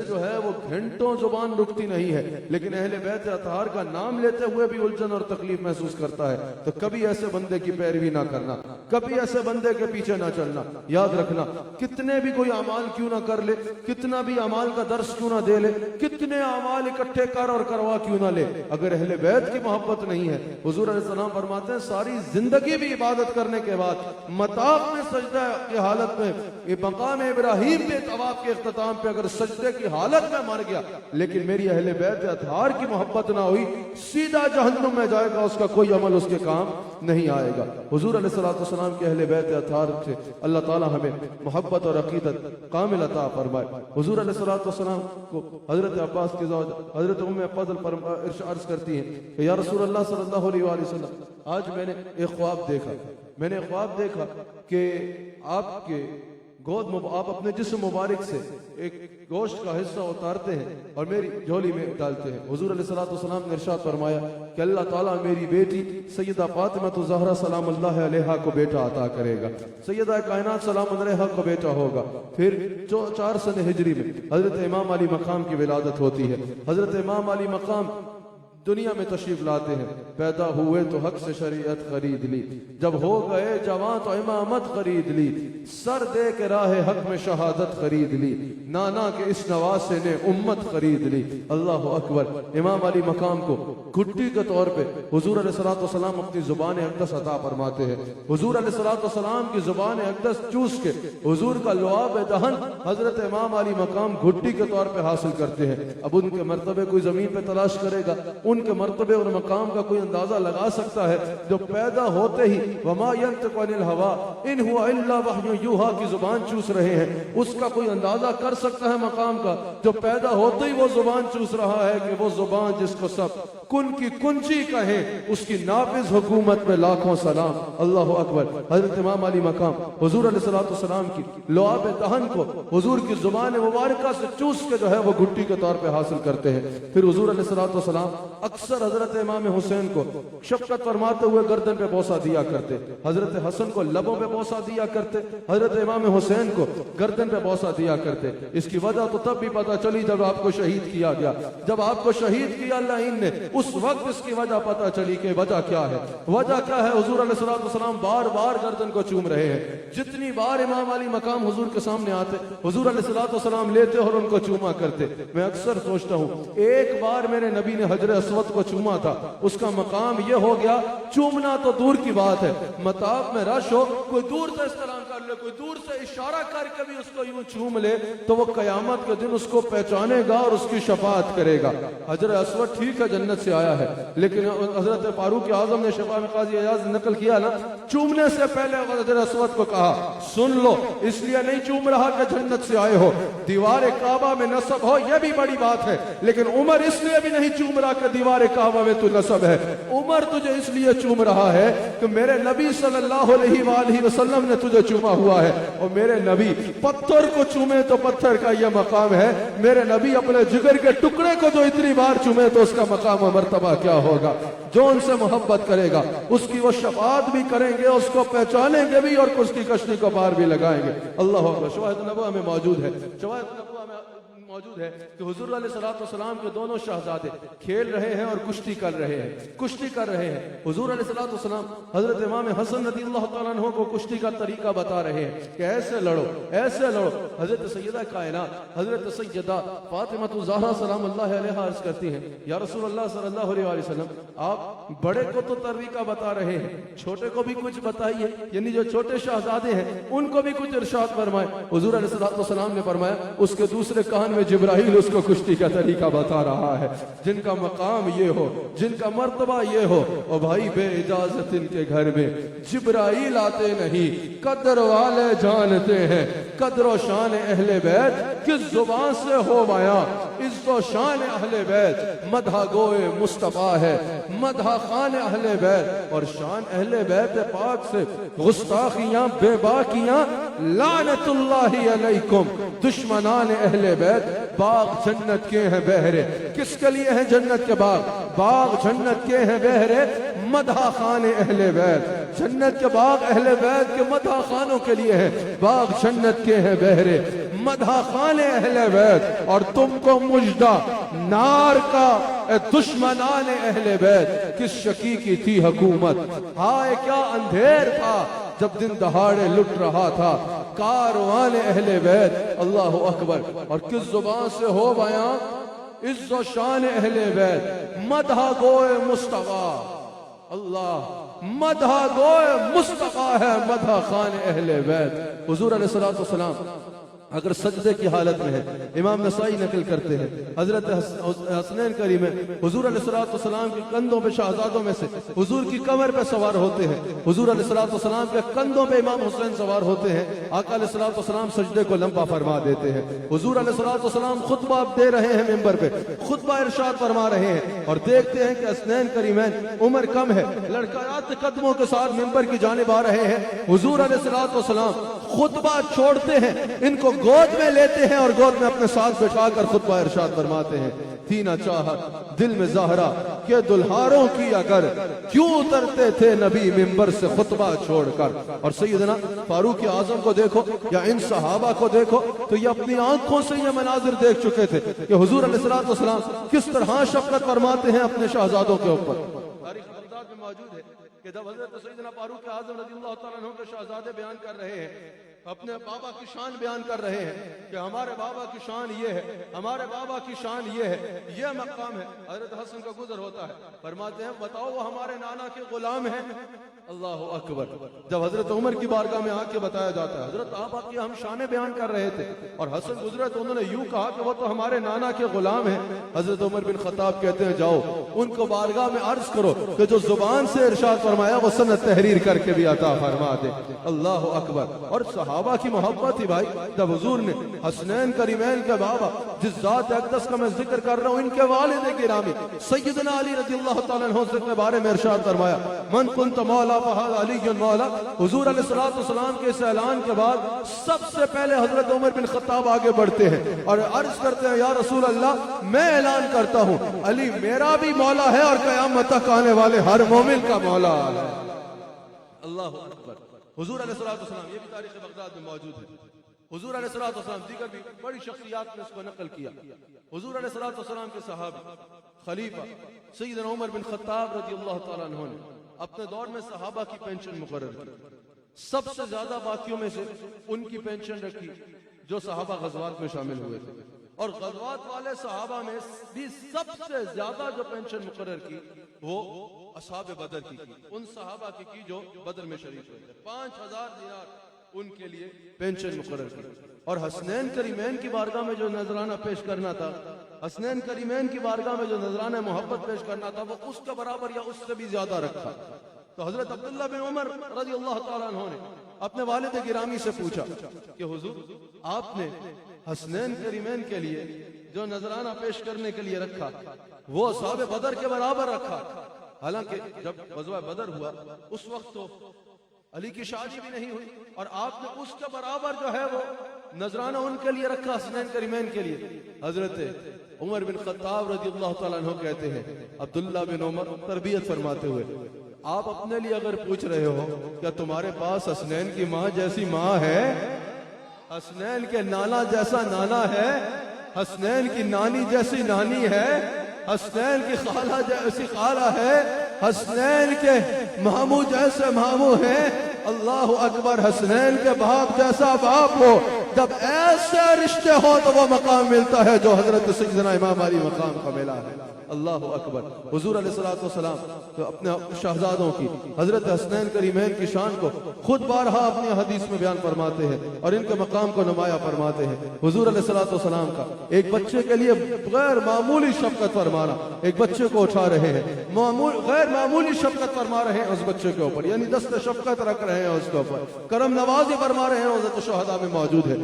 जो है वो घंटों जुबान रुकती नहीं है, लेकिन अहले बैत अतहार का नाम लेते हुए भी उलझन और तकलीफ महसूस करता है। तो कभी ऐसे बंदे की पैरवी ना करना, कभी ऐसे बंदे के पीछे ना चलना। याद रखना, कितने भी कोई अमाल क्यों ना कर ले, कितना भी अमाल का दर्श क्यों ना दे ले, कितने अमाल इकट्ठे कर और करवा क्यों ना ले, अगर अहले बैत की मोहब्बत नहीं है, हुजूर अलैहिस्सलाम फरमाते हैं सारी जिंदगी भी इबादत करने के बाद मताफ में सजदा की हालत में मकाम इब्राहिम पे तवाफ के इख्तिताम पे अगर सजदे की हालत में मर गया, लेकिन मेरी अहले बैत अतहार की मोहब्बत ना हुई, सीधा जहन्नुम में जाएगा, उसका कोई अमल उसके काम नहीं आएगा। हुजूर अलैहिस्सलाम के अहले बैत अतहार से अल्लाह ताला हमें मोहब्बत और अकीदत कामिल अता फरमाए। हुजूर अलैहिस्सलाम को हजरत अब्बास की ज़ौज हजरत उम्मे फज़ल अर्ज करती हैं कि या रसूल अल्लाह सल्लल्लाहु अलैहि वसल्लम, आज मैंने एक ख्वाब देखा कि आपके आप अपने जिस्म मुबारक से एक गोश्त का हिस्सा उतारते हैं और मेरी झोली में डालते हैं। हुजूर अलैहिस्सलाम ने इरशाद फरमाया कि अल्लाह ताला मेरी बेटी सैयदा फातिमा ज़हरा सलामुल्लाह अलैहा को बेटा अता करेगा, सैयदा कायनात सलाम अलैहा को बेटा होगा। फिर 4 सन हिजरी में हजरत इमाम अली मकाम की विलादत होती है। हजरत इमाम अली मकाम दुनिया में तशरीफ लाते हैं, पैदा हुए तो हक से शरीयत खरीद ली, जब हो गए जवान तो इमामत खरीद ली, सर दे के राह हक में शहादत खरीद ली, नाना के इस नवासे ने उम्मत खरीद ली। अल्लाह अकबर। इमाम अली मकाम को घुट्टी के तौर पे हुजूर अलैहिस्सलाम अपनी जुबान अक़दस अता फरमाते हैं। हुजूर अलैहिस्सलाम की जुबान अक़दस चूस के हुजूर का लुआब दहन हजरत इमाम अली मकाम घुट्टी के तौर पे हासिल करते हैं। अब उनके मर्तबे कोई जमीन पे तलाश करेगा, उनके मर्तबे और मकाम का कोई अंदाजा लगा सकता है जो पैदा होते ही वमा यंतिक़ु अनिल हवा इन हुवा इल्ला वह्युन यूहा की जुबान चूस रहे हैं, उसका कोई अंदाजा कर सकता है मकाम का जो पैदा होते ही वो जुबान चूस रहा है कि वो जुबान जिसको सब कुन की कुंजी कहे, उसकी नाफिज हुकूमत में लाखों सलाम। अल्लाह अकबर। हजरत इमाम अली मकाम हुजूर अलैहिस्सलाम की लुआब दहन को हुजूर की जुबान मुबारका से चूस के जो है वो घुट्टी के तौर पे हासिल करते हैं। फिर हुजूर अलैहिस्सलाम अक्सर हजरत इमाम हुसैन को शफ़क़त फरमाते हुए गर्दन पे बोसा दिया करते, हजरत हसन को लबों पे बोसा दिया करते, हजरत इमाम हुसैन को गर्दन पे बोसा दिया करते। इसकी वजह तो तब भी पता चली जब आपको शहीद किया गया, जब आपको शहीद किया अल्लाह ने, उस वक्त इसकी वजह पता चली कि वजह क्या है। वजह क्या है? हुजूर अलैहिस्सलाम बार बार गर्दन को चूम रहे हैं। जितनी बार इमाम अली मकाम हुजूर के सामने आते, हुजूर अलैहिस्सलाम लेते और उनको चूमा करते। मैं अक्सर सोचता हूँ, एक बार मेरे नबी ने हजर अस्वद को चूमा था, उसका मकाम ये हो गया, चूमना तो दूर की बात है, मताब में रश हो, कोई दूर से इस्तेलाम कर ले, कोई दूर से इशारा करके भी उसको यूं चूम ले, तो वो कयामत के दिन उसको पहचानेगा और उसकी शफाअत करेगा। हजर अस्वद ठीक है जन्नत से आया है, लेकिन हजरत फारूक आजम ने शफा में काजी एजाज नकल किया ना, चूमने से पहले हजर अस्वद को कहा, सुन लो, इसलिए नहीं चूम रहा कि जन्नत से आए हो, दीवार काबा में नसब हो यह भी बड़ी बात है, लेकिन उमर इसलिए भी नहीं चूम रहा कि दीवार काबा में तू नसब है। उमर तुझे इसलिए चूम रहा है कि मेरे नबी सल्लल्लाहु अलैहि वसल्लम ने तुझे चूमा हुआ है, और मेरे नबी पत्थर को चूमे तो पत्थर का यह मकाम है, मेरे नबी अपने जिगर के टुकड़े को जो इतनी बार चूमे तो उसका मकाम और मर्तबा क्या होगा। जो उनसे मोहब्बत करेगा उसकी वो शफाअत भी करेंगे, उसको पहचानेंगे भी और उसकी कश्ती को पार भी लगाएंगे। अल्लाह अकबर। शवाहिद नबुव्वह में मौजूद है, शवाहिद नबुव्वह में मौजूद है कि हुजूर अलैहिस्सलाम के दोनों शहजादे खेल रहे हैं और कुश्ती कर रहे हैं। हुजूर अलैहिस्सलाम हजरत इमाम हसन रज़ियल्लाहु तआला अन्हु को कुश्ती का तरीका बता रहे हैं कि ऐसे लड़ो, ऐसे लड़ो। हजरत सैयदा कायनात हजरत सैयदा फातिमा ज़हरा सलामुल्लाह अलैहा अर्ज करती हैं, या रसूलल्लाह सल्लल्लाहु अलैहि वसल्लम, आप बड़े को तो तरीका बता रहे हैं, छोटे को भी कुछ बताइए, यानी जो छोटे शहजादे हैं उनको भी कुछ इरशाद फरमाए। हुजूर अलैहिस्सलाम ने फरमाया, उसके दूसरे कान में जिब्राइल उसको कुश्ती का तरीका बता रहा है, जिनका मकाम ये हो, जिनका मर्तबा ये हो, और भाई बे इजाजत इनके घर में जिब्राइल आते नहीं, कदर वाले जानते हैं, कदर शान अहले बैत किस जुबान से हो माया, इज्जो शान अहले बैत मदहा गोए मुस्तफा है, मदहा खान अहले बैत, और शान अहले बैत पाक से गुस्ताखियां बेबाकियां लानतुल्लाहि अलैकुम, दुश्मनान अहले बैत बाग जन्नत के हैं बहरे। किसके लिए हैं जन्नत के बाग? बाग जन्नत के हैं बहरे, मदहा खान अहले बैत, जन्नत के बाग अहले बैत के मदहा खानों के लिए हैं, बाग जन्नत के हैं बहरे, मदहा खाने अहले बैत, और तुमको मुजदा नार का दुश्मनाने अहले बैत। किस शकी की थी हुकूमत, हाय क्या अंधेर था जब दिन दहाड़े लुट रहा था कारवाने अहले बैत। अल्लाहु अकबर। और किस जुबान से हो बयां इज्जो शान अहले बैत, मदहा गोए मुस्तफा। अल्लाह मदहा गोए मुस्तफा है, मदहा खान अहले बैत। हुजूर अलैहिस्सलातु वस्सलाम अगर सजदे की हालत में है, इमाम नसाई नकल करते हैं हजरत हसनैन करीम हुजूर अलैहिस्सलातु वस्सलाम के कंधों पे शहजादों में से हुजूर की कमर पे सवार होते हैं, हुजूर अलैहिस्सलातु वस्सलाम के कंधों पे इमाम हुसैन सवार होते हैं। आका अलैहिस्सलातु वस्सलाम सजदे को लंबा फरमा देते हैं। हुजूर अलैहिस्सलातु वस्सलाम खुतबा दे रहे हैं मिंबर पे, खुतबा इरशाद फरमा रहे हैं और देखते हैं कि हसनैन करीमैन उम्र कम है, लड़खड़ाते कदमों के साथ मिंबर की जानिब आ रहे हैं। हुजूर अलैहिस्सलातु वस्सलाम खुतबा छोड़ते हैं, इनको गोद में लेते हैं और गोद में अपने साथ बिठाकर खुतबा इरशाद फरमाते हैं। थी ना चाहत दिल में ज़हरा के दुल्हारों की अगर, क्यों उतरते थे नबी मिंबर से खुतबा छोड़कर। और सैयदना फारूक आजम को देखो या इन सहाबा को देखो तो ये अपनी आंखों से ये मनाजिर देख चुके थे कि हुजूर अलैहिस्सलातु वस्सलाम किस तरह शफकत फरमाते हैं अपने शहजादों के ऊपर। तारीख बगदाद में मौजूद है कि जब हजरत सैयदना फारूक आजम रज़ियल्लाहु तआला अन्हु के शहजादे बयान कर रहे हैं, अपने बाबा की शान बयान कर रहे हैं कि हमारे बाबा की शान ये है, हमारे बाबा की शान ये है, ये मकाम है। हजरत हसन का गुजर होता है, फरमाते हैं बताओ वो हमारे नाना के गुलाम हैं। अल्लाह अकबर। जब हजरत उमर की बारगाह में आके बताया जाता है हजरत आबा की हम शाने बयान कर रहे थे और हसन गुजरे तो उन्होंने यूं कहा कि वो तो हमारे नाना के गुलाम हैं। हजरत उमर बिन खत्ताब कहते हैं जाओ उनको बारगाह में अर्ज करो कि जो जुबान से इरशाद फरमाया वो सनद तहरीर करके भी अता फरमा दे। अल्लाह अकबर। और सहाबा की मोहब्बत ही भाई, जब हुजूर ने हसनैन करीमैन के बाबा जिस जात अक़दस का मैं जिक्र कर रहा हूँ, इनके वालिद गिरामी सैयदना अली रज़ियल्लाहु तआला अन्हु के बारे में इरशाद फरमाया मन कुन्त मौला फहद अली मौला। हुजूर अलैहिस्सलातु वस्सलाम के इस ऐलान के बाद सबसे पहले हजरत उमर बिन खत्ताब आगे बढ़ते हैं और अर्ज करते हैं या रसूल अल्लाह मैं ऐलान करता हूँ अली मेरा भी मौला है और क़यामत तक आने वाले हर मोमिन का मौला है। अल्लाह अकबर। हुजूर अलैहिस्सलातु वस्सलाम, ये भी तारीख बगदाद में मौजूद है। हुजूर अलैहिस्सलातु वस्सलाम दीगर भी बड़ी शख्सियात ने इसको नकल किया। हुजूर अलैहिस्सलातु वस्सलाम के सहाबी खलीफा सैयदना उमर बिन खत्ताब रज़ियल्लाहु तआला अन्हु ने अपने दौर में सहाबा की पेंशन मुकर्रर की। सबसे ज्यादा बाकियों में से उनकी पेंशन रखी जो सहाबा गज़वात में शामिल हुए थे, और गज़वात वाले सहाबा में भी सबसे ज्यादा जो पेंशन मुकर्रर की वो असहाब बदर की उन सहाबा की जो बदर में शरीक हुए थे। 5000 दिनार उनके लिए पेंशन मुकर्रर की। और हसनैन करीमैन की बारगाह में जो नजराना पेश करना था, हसनैन करीमैन की बारगाह में जो नजराना मोहब्बत पेश करना था वो उसके बराबर या उससे भी ज्यादा रखा। तो हजरत अब्दुल्लाह बिन उमर रज़ियल्लाहु तआला अन्हु ने अपने वालिद गिरामी से पूछा कि हुजूर आपने हसनैन करीमैन के लिए जो नजराना पेश करने के लिए रखा वो असहाब बदर के बराबर रखा। हालांकि जब ग़ज़वा बदर हुआ उस वक्त तो अली की शादी भी नहीं हुई और आपने उसके बराबर जो है वो नजराना उनके लिए रखा हसनैन करीमैन के लिए। हजरत उमर बिन खत्ताब रज़ियल्लाहु तआला अन्हु कहते हैं अब्दुल्लाह बिन उमर तरबियत फरमाते हुए आप अपने लिए अगर पूछ रहे हो क्या तुम्हारे पास हसनैन की माँ जैसी माँ है, हसनैन के नाना जैसा नाना है, हसनैन की नानी जैसी नानी है, हसनैन की खाला जैसी खाला है, हसनैन के मामू जैसे मामू है। अल्लाह अकबर। हसनैन के बाप जैसा बाप हो, जब ऐसे रिश्ते हो तो वो मकाम मिलता है जो हजरत सैयदना इमाम अली मकाम का मिला है। अल्लाह अकबर। हुजूर अलैहिस्सलातु वस्सलाम तो अपने शहजादों की हजरत हसनैन करीमैन की शान को खुद बारहा अपनी हदीस में बयान फरमाते हैं और इनके मकाम को नुमाया फरमाते हैं। हुजूर अलैहिस्सलातु वस्सलाम का एक बच्चे के लिए गैर मामूली शफकत फरमाना, एक बच्चे को उठा रहे हैं गैर मामूली शफकत फरमा रहे हैं उस बच्चे के ऊपर, यानी दस्त शफकत रख रहे हैं उसके ऊपर, करम नवाजी फरमा रहे हैं। हज़रत शुहदा में मौजूद है।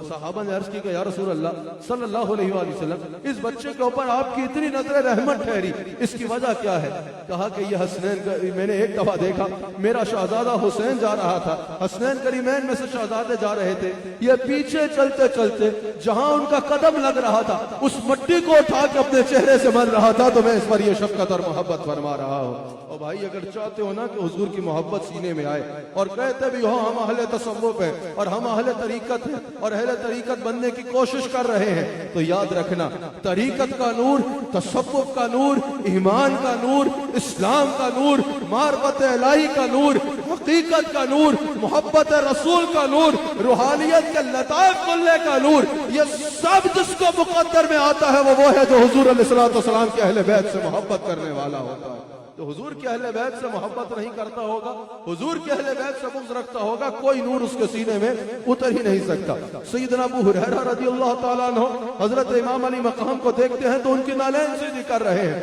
सहाबा ने अर्ज की कि या रसूल अल्लाह सल्लल्लाहु अलैहि वसल्लम इस बच्चे के ऊपर आपकी इतनी नजर रहमत ठहरी। इसकी वजह क्या है? कहा कि यह हसनैन, मैंने एक दफा देखा मेरा शहजादा हुसैन जा रहा था, हसनैन करीमैन में से शहजादे जा रहे थे, ये पीछे चलते चलते जहां उनका कदम लग रहा था उस मिट्टी को उठा के अपने चेहरे से मल रहा था। तो मैं इस पर यह शफकत और मोहब्बत फरमा रहा हूँ। और भाई अगर चाहते हो ना कि हुजूर की मोहब्बत सीने में आए और कहते भी हो हम अहले तसव्वुफ है और हम अहले तरीकत है और अहले तरीकत बनने की कोशिश कर रहे हैं, तो याद रखना तरीकत का नूर, तसव्वुफ का नूर, ईमान का नूर, इस्लाम का नूर, मारफत इलाही का नूर, हकीकत का नूर, मोहब्बत रसूल का नूर, रूहानियत के लताइफ खुलने का नूर, ये सब जिसको मुकद्दर में आता है वो है जो हुजूर अलैहिस्सलातु वस्सलाम के अहले बैत से मोहब्बत करने वाला होता है। तो हुजूर के अहले बैत से मोहब्बत नहीं करता होगा, हुजूर के अहले बैत से बुग़्ज़ रखता होगा, कोई नूर उसके सीने में उतर ही नहीं सकता। सैयदना अबू हुरैरा रज़ियल्लाहु ताला अन्हु हजरत इमाम अली मकाम को देखते हैं तो उनकी नालैन सीधी कर रहे हैं।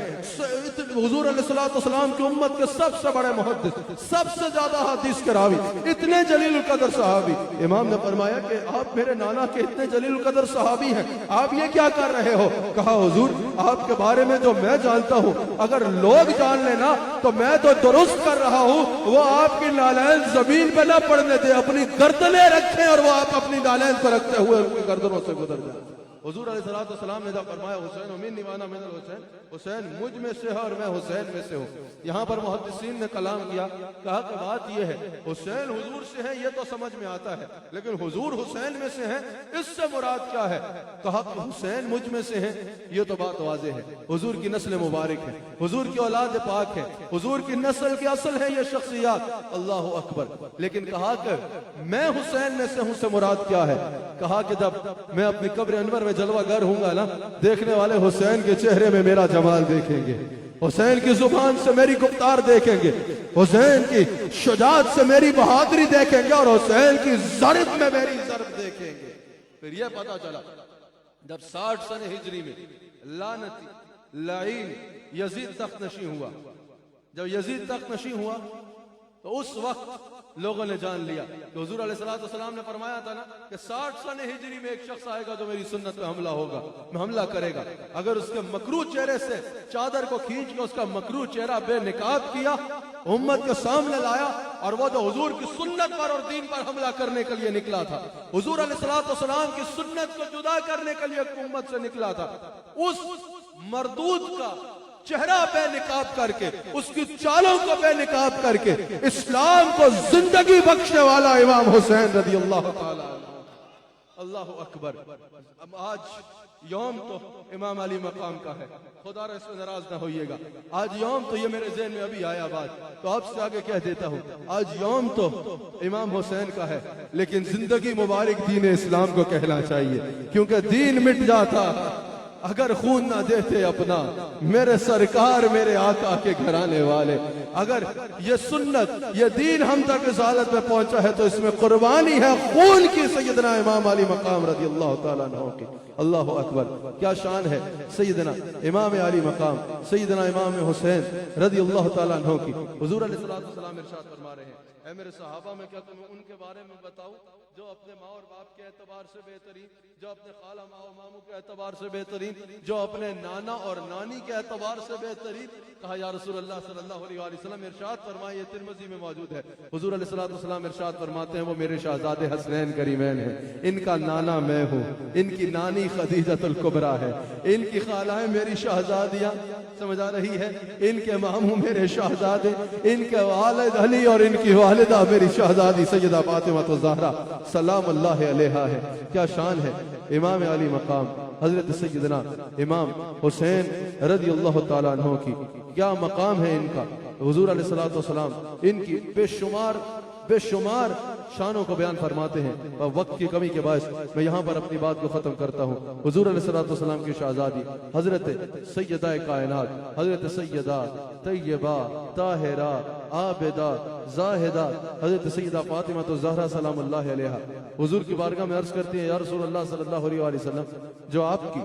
हुजूर अलैहिस्सलातु वस्सलाम की उम्मत के सबसे बड़े मुहद्दिस, सबसे ज्यादा हदीस के रावी, इतने जलील कदर सहाबी। इमाम ने फरमाया कि आप मेरे नाना के इतने जलील कदर सहाबी हैं, आप ये क्या कर रहे हो? कहा हुजूर आपके बारे में जो मैं जानता हूँ अगर लोग जान लेना तो मैं तो दुरुस्त कर रहा हूँ, वो आपकी नालैन जमीन पे ना पड़ने दे, अपनी गर्दनें रखें और वो आप अपनी नालैन पर रखते हुए उनकी गर्दनों से गुजर जाए। हुजूर अलैहिस्सलातु वस्सलाम ने फरमाया हुसैन मिन्नी व अना मिनल हुसैन, हुसैन मुझ में से है और मैं हुसैन में से हूँ। यहाँ पर मुहद्दिसीन ने कलाम किया, कहा कि बात यह है हुसैन हुजूर से है ये तो समझ में आता है, लेकिन हुजूर हुसैन में से है इससे मुराद क्या है? कहा कि हुसैन मुझ में से है ये तो बात वाज़ेह है, हुजूर की नस्ल मुबारक है, हुजूर की औलाद पाक है, हुजूर की नस्ल की असल है ये शख्सियात, अल्लाह अकबर। लेकिन कहा कि मैं हुसैन में से हूँ से मुराद क्या है? कहा कि जब मैं अपनी कब्र अनवर में जलवागर हूंगा ना, देखने वाले हुसैन के चेहरे में मेरा जमाल देखेंगे, हुसैन की जुबान से मेरी गुफ्तार देखेंगे, हुसैन की शुजाअत से मेरी बहादुरी देखेंगे और हुसैन की ज़र्ब में मेरी ज़र्ब देखेंगे। फिर यह पता चला जब 60 सन हिजरी में लानती लाइन यजीद तख्त नशी हुआ, जब यजीद तख्त नशी हुआ तो उस वक्त लोगों ने जान लिया कि हुजूर अलैहिस्सलातु वस्सलाम ने फरमाया था ना कि 60 सन हिजरी में एक शख्स आएगा जो मेरी सुन्नत पे हमला होगा, हमला करेगा। अगर उसके मकरू चेहरे से चादर को खींच के उसका मकरू चेहरा बेनिकाब किया, उम्मत के सामने लाया और वो जो हुजूर की सुन्नत पर और दीन पर हमला करने के लिए निकला था, हुजूर अलैहिस्सलातु वस्सलाम की सुन्नत को जुदा करने के लिए उम्मत से निकला था, उस मरदूद का चेहरा बेनिकाब करके, उसकी चालों को बेनिकाब करके इस्लाम को जिंदगी बख्शने वाला इमाम हुसैन रज़ियल्लाहु ताला। अल्लाहु अकबर। अब आज यौम तो इमाम अली मकाम का है, खुदा इसमें नाराज ना होइएगा। आज यौम तो ये मेरे ज़हन में अभी आया बात, तो आपसे आगे कह देता हूँ, आज यौम तो इमाम हुसैन का है, लेकिन जिंदगी मुबारक दीन इस्लाम को कहना चाहिए, क्योंकि दीन मिट जाता अगर खून ना देते अपना मेरे सरकार मेरे आका के घराने वाले। अगर ये सुन्नत ये दीन हम तक इस हालत में पहुंचा है तो इसमें कुर्बानी है खून की सैयदना इमाम अली मकाम रज़ियल्लाहु ताला अन्हु की। अल्लाह अकबर, क्या शान है सैयदना इमाम अली मकाम सैयदना इमाम हुसैन रज़ियल्लाहु ताला अन्हु की। हुजूर अलैहिस्सलातु वस्सलाम इरशाद फरमा रहे हैं, ऐ मेरे सहाबा में क्या तुम्हें उनके बारे में बताऊं जो अपने माँ और बाप के एतबार से बेहतरीन, जो अपने खाला माँ और मामू के एतबार से बेहतरीन, जो अपने नाना और नानी के एतबार से बेहतरीन। कहा या रसूलल्लाह सल्लल्लाहु अलैहि वसल्लम इरशाद फरमाए, ये तिरमिज़ी में मौजूद है, हुजूर अलैहिस्सलातु वस्सलाम इरशाद फरमाते हैं वो मेरे शहजादे हसनैन करीमैन हैं, इनका नाना मैं हूँ, इनकी नानी खदीजतुल कुबरा है, इनकी खालाएं मेरी शहजादियाँ, समझ आ रही है, इनके मामू मेरे शहजादे, इनके वालिद अली और इनकी वालिदा मेरी शहजादी सैयदा फातिमा तो ज़हरा सलाम अल्लाह अलैहा है। क्या शान है इमाम अली मकाम हजरत सैयदना इमाम हुसैन रज़ियल्लाहु ताला अन्हु की, क्या मकाम है इनका। हुजूर अलैहिस्सलातु वस्सलाम इनकी बेशुमार शानों को बयान फरमाते हैं, और वक्त की कमी के बायस मैं यहाँ पर अपनी बात को खत्म करता हूँ। हुजूर अलैहिस्सलातु वस्सलाम की शहजादी हजरत सैयदा कायनात हजरत सैयदा तैयबा ताहिरा आबिदा जाहिदा हजरत सैयदा फातिमा तो ज़हरा सलामुल्लाह अलैहा हुजूर की बारगाह में अर्ज करती है, या रसूलल्लाह सल्लल्लाहु अलैहि वसल्लम, जो आपकी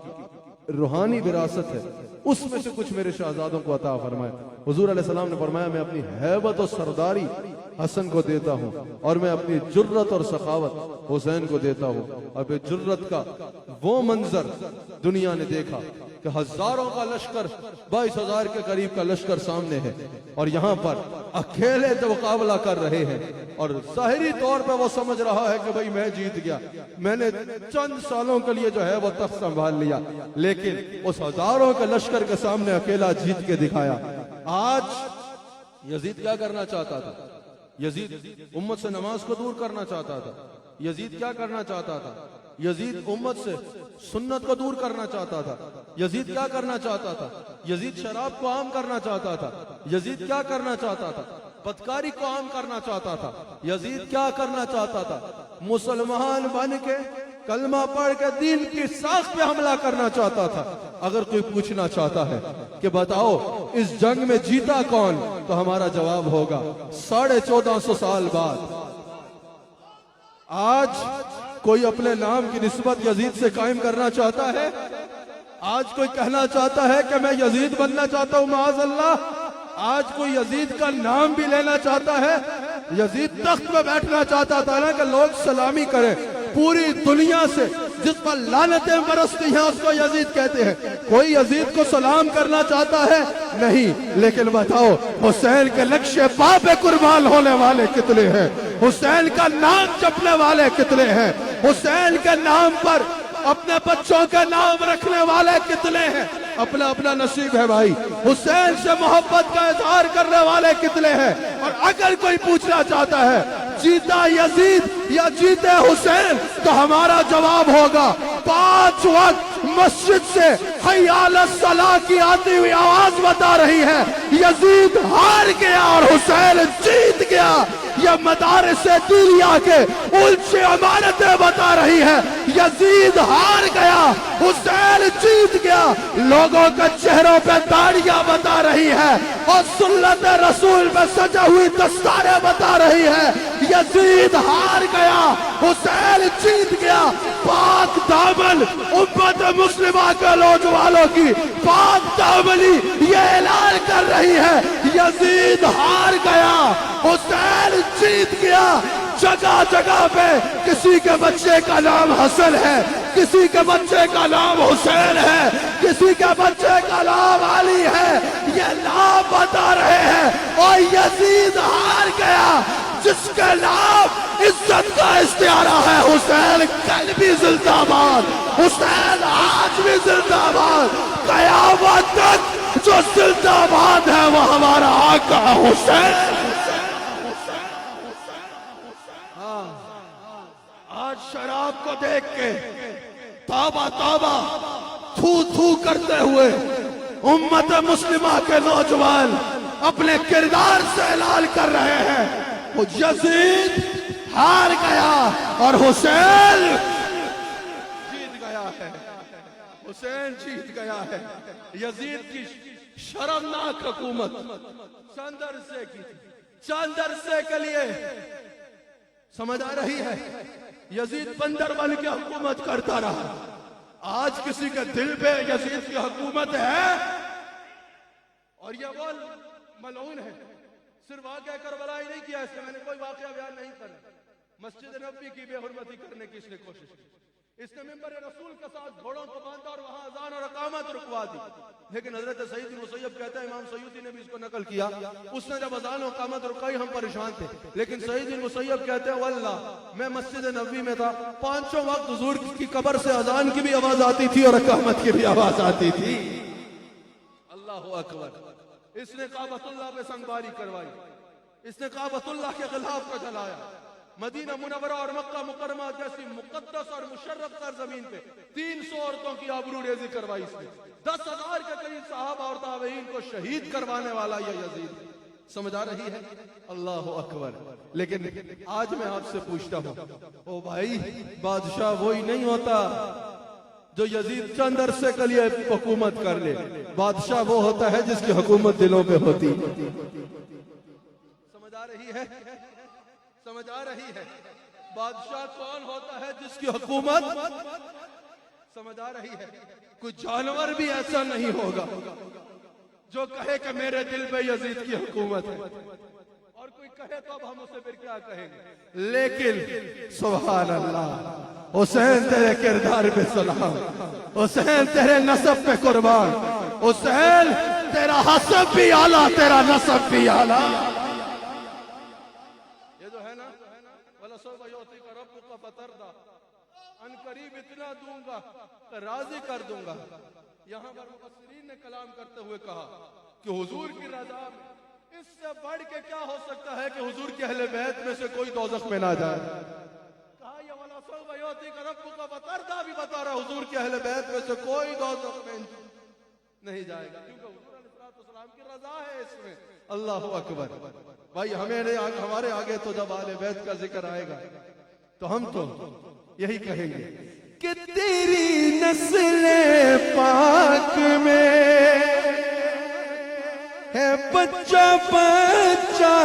रूहानी विरासत है उसमें से कुछ मेरे शहजादों को अता फरमाए। हुजूर अलैहि सलाम ने फरमाया, मैं अपनी हैबत और सरदारी हसन को देता हूँ और मैं अपनी जुर्रत और सखावत हुसैन को देता हूँ। अब जुर्रत का वो मंजर दुनिया ने देखा कि हजारों का लश्कर, 22,000 के करीब का लश्कर सामने है और यहाँ पर अकेले तो मुकाबला कर रहे हैं और ज़ाहिरी तौर पे वो समझ रहा है कि भाई मैं जीत गया, मैंने चंद सालों के लिए जो है वो तख्त संभाल लिया, लेकिन उस हजारों के लश्कर के सामने अकेला जीत के दिखाया। आज यजीद क्या करना चाहता था? यजीद उम्मत से नमाज को दूर करना चाहता था। यजीद क्या करना चाहता था? यजीद उम्मत से सुन्नत को दूर करना चाहता था। यजीद क्या करना चाहता था? यजीद शराब को आम करना चाहता था। यजीद क्या करना चाहता था? बदकारी को आम करना चाहता था। यजीद क्या करना चाहता था? मुसलमान बन के कलमा पढ़ के दीन की साख पे हमला करना चाहता था। अगर कोई पूछना चाहता है कि बताओ इस जंग में जीता कौन, तो हमारा जवाब होगा 1450 साल बाद आज कोई अपने नाम की निस्बत यजीद से कायम करना चाहता है? आज कोई कहना चाहता है कि मैं यजीद बनना चाहता हूं, माअज़ल्लाह। आज कोई यजीद का नाम भी लेना चाहता है? यजीद तख्त में बैठना चाहता था ना कि लोग सलामी करें, पूरी दुनिया से जिस पर लानतें बरसती हैं उसको यजीद कहते हैं। कोई यजीद को सलाम करना चाहता है? नहीं। लेकिन बताओ हुसैन के लक्ष्य बाप कुर्बान होने वाले कितने हैं? हुसैन का नाम जपने वाले कितने हैं? हुसैन के नाम पर अपने बच्चों का नाम रखने वाले कितने हैं? अपना अपना नसीब है भाई। हुसैन से मोहब्बत का इजहार करने वाले कितने हैं? और अगर कोई पूछना चाहता है जीता यजीद या जीते हुसैन, तो हमारा जवाब होगा 5 वक्त मस्जिद से हय्या अलस सलाह की आती हुई आवाज बता रही है यजीद हार गया और हुसैन जीत गया। यह मदारिस दीनिया के उल्ची अमानतें बता रही है यजीद हार गया, हुसैन जीत गया। लोगों के चेहरों पे दाढ़ियां बता रही है और सुन्नत रसूल में सजा हुई दस्तारें बता रही है यजीद हार गया, हुसैन जीत गया। पाक दामन उम्मत मुस्लिमा के नौजवानों की पाक दामनी ये ऐलान कर रही है यजीद हार गया, हुसैन जीत गया। जगह जगह पे किसी के बच्चे का नाम हसन है, किसी के बच्चे का नाम हुसैन है, किसी के बच्चे का नाम अली है, ये नाम बता रहे हैं और यजीद हार गया। जिसके नाम इज्जत का इस्तियारा है हुसैन कल भी जिंदाबाद, हुसैन आज भी जिंदाबाद, कयामत तक जो जिंदाबाद है वो हमारा आका हुसैन। आज शराब को देख के तौबा तौबा थू थू करते हुए उम्मत मुस्लिमा के नौजवान अपने किरदार से ऐलान कर रहे हैं वो यजीद हार गया और हुसैन जीत गया है, हुसैन जीत गया है। यजीद की शर्मनाक हुकूमत चंद अरसे की, चंद अरसे के लिए समझ आ रही है। यजीद बंदर बन के हुकूमत करता रहा। आज किसी के दिल पे यजीद की हुकूमत है और ये वो मलऊन है। सिर्फ वाक़या करबला ही नहीं किया इसने, मैंने कोई वाक़या बयान नहीं करा। मस्जिद नबी की बेहुरमती करने की इसने कोशिश की। इसने मिंबर रसूल के साथ घोड़ों को बांधा और वहां अजान और अकामत रुकवा दी। लेकिन हजरत सईद मुसैयब कहता है, इमाम सयूती ने भी इसको नकल किया, उसने जब अजान और अकामत रुकाई हम परेशान थे। लेकिन सईद मुसैयब कहते हैं वल्लाह मैं मस्जिद नबी में था, 5 वक्त हुजूर की कब्र से अजान की भी आवाज आती थी और अकामत की भी आवाज आती थी। अल्लाह अकबर। इसने काबतुल्लाह पे संगबारी करवाई, इसने काबतुल्लाह के खिलाफ को जलाया। मदीना मुनव्वरा और मक्का मुकरमा जैसी मुकद्दस और मुशर्रफ सरजमीन पे 300 औरतों की आबरू रेजी करवाई इसने। 10,000 के करीब सहाबा और ताबईन को शहीद करवाने वाला यह यजीद। समझ आ रही है? अल्लाह अकबर। लेकिन आज मैं आपसे पूछता हूं, ओ भाई बादशाह वही नहीं होता जो यजीद चंद अरसे के लिए हुकूमत कर ले। बादशाह वो होता है जिसकी हुकूमत दिलों पे होती। समझ आ रही है? समझ आ रही है? बादशाह कौन होता है जिसकी हुकूमत समझ आ रही है? कोई जानवर भी ऐसा नहीं होगा जो कहे कि मेरे दिल पे यजीद की हुकूमत है, और कोई कोई कहे तो अब हम उसे फिर क्या कहेंगे। लेकिन सुभान अल्लाह, हुसैन तेरे किरदार पे सलाम, हुसैन तेरे नसब पे कुर्बान, हुसैन तेरा हसब भी आला, तेरा नसब भी आला। ये जो है ना, वाला सौबा युती का रब्बु का फतरदा, अनकरीब इतना दूंगा तो राजी कर दूंगा। यहाँ पर मुफस्सिरीन ने कलाम करते हुए कहा कि हुजूर की रज़ा में इससे बढ़ के क्या हो सकता है कि हुजूर के अहले बैत में से कोई दोज़ख में ना जाए। कहा ये वाला सौबा युती का रब्बु का फतरदा भी बता रहा, हुजूर के अहले बैत में से कोई दोज़ख में नहीं जाएगा, क्योंकि हुजूर अलैहिस्सलाम की रज़ा है इसमें। अल्लाह अकबर। भाई हमारे आगे तो जब आले बैत का जिक्र आएगा तो हम तो यही कहेंगे कि तेरी नस्ल पाक में है बच्चा बच्चा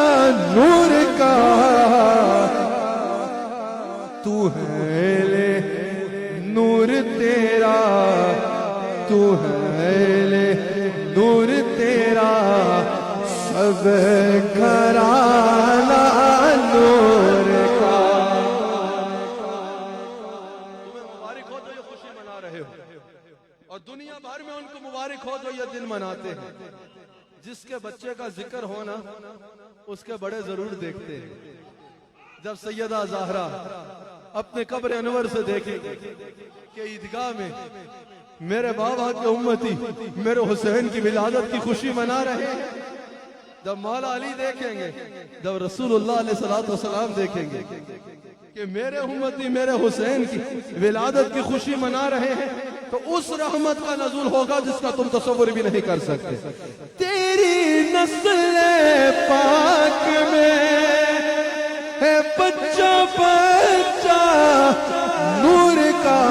नूर का, तू है ले नूर तेरा, तू है ले नूर तेरा, सब घराना नूर का। तुम्हें मुबारक हो जो ये खुशी मना रहे हो, और दुनिया भर में उनको मुबारक हो जो ये दिन मनाते हैं। जिसके बच्चे का जिक्र हो ना, उसके बड़े जरूर देखते हैं। जब सैयदा ज़हरा अपने कब्र अनवर से देखेंगे कि ईदगाह में मेरे बाबा के उम्मती मेरे हुसैन की विलादत की खुशी मना रहे हैं, जब मौला अली देखेंगे, जब रसूलुल्लाह अलैहि सलाम देखेंगे कि मेरे उम्मती मेरे हुसैन की विलादत की खुशी मना रहे हैं, तो उस रहमत का नज़ुल होगा जिसका तुम तसव्वुर भी नहीं कर सकते। तेरी नस्ल पाक में है बच्चा बच्चा नूर का,